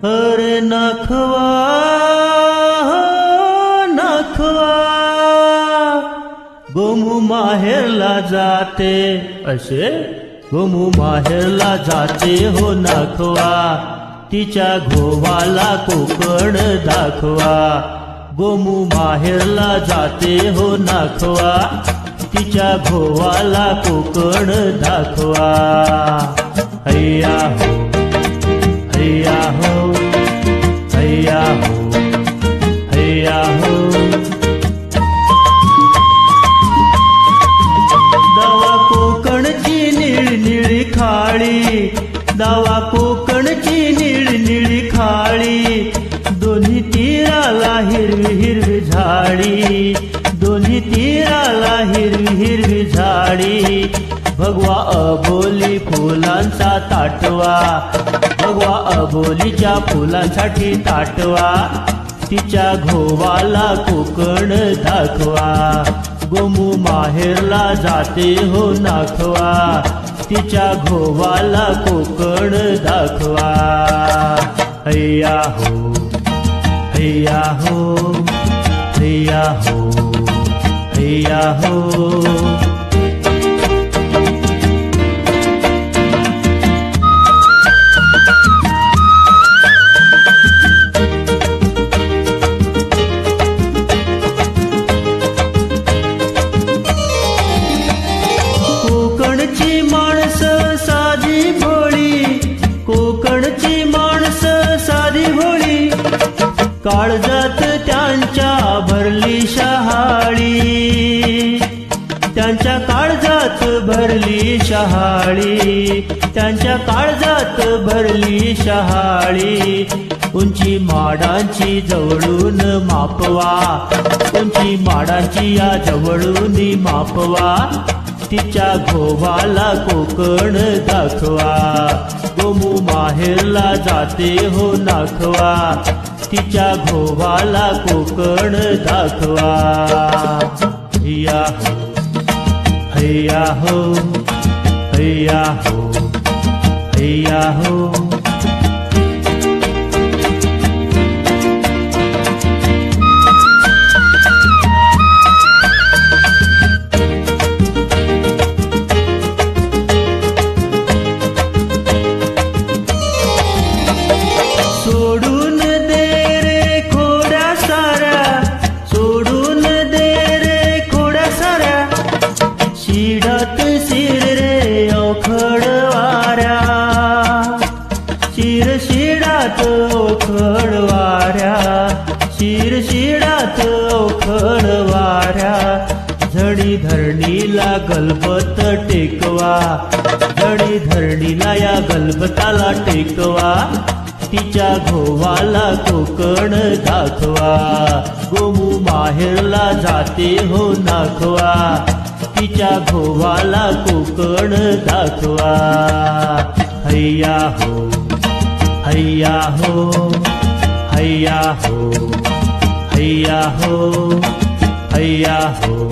अरे नखवा नखवा गोमू माहेरला जाते असे गोमू माहेरला जाते हो नखवा तिच्या घोवाला कोकण दाखवा गोमू माहेरला जाते हो नखवा तिच्या घोवाला कोकण दाखवा हैया हो हैया हो हैया हो हैया हो दावा कोकणची निळनिळी खाळी दावा कोकणची निळनिळी खाळी दोन्ही तीराला हिरवी हिरवी झाडी दोन्ही तीराला हिरवी हिरवी झाडी भगवा अबोली फुलांचा ताटवा भगवा अबोलीच्या फुलांसाठी ताटवा तिच्या घोवाला कोकण दाखवा गोमू माहेरला जाते हो नाखवा तिच्या घोवाला कोकण दाखवा हैया हो हैया हो हैया हो हैया हो कोकणची माणसं साधी भोळी कोकणची माणसं साधी भोळी काळजात त्यांच्या भरली शहाळी त्यांच्या काळजात भरली शहाळी त्यांच्या काळजात भरली शहाळी उंची माडांची जवळून मापवा उंची माडांची या जवळून मापवा तिच्या घोवाला कोकण दाखवा गोमू माहेरला जाते हो नाखवा तिच्या घोवाला कोकण दाखवा हैया हो हैया हो हैया हो हैया हो सोडून दे रे खोड्या साऱ्या सोडून दे रे खोड्या साऱ्या शिडात शिर रे अवखड वाऱ्या शिर शिडात अवखड वाऱ्या शिर शिडात अवखड वाऱ्या झडी धरणीला गलबत टेकवा झडी धरणीला या गलबताला टेकवा तिच्या घोवाला कोकण दाखवा गोमू माहेरला जाते हो नाखवा तिच्या घोवाला कोकण दाखवा हैया हो हैया हो हैया हो हैया हो हैया हो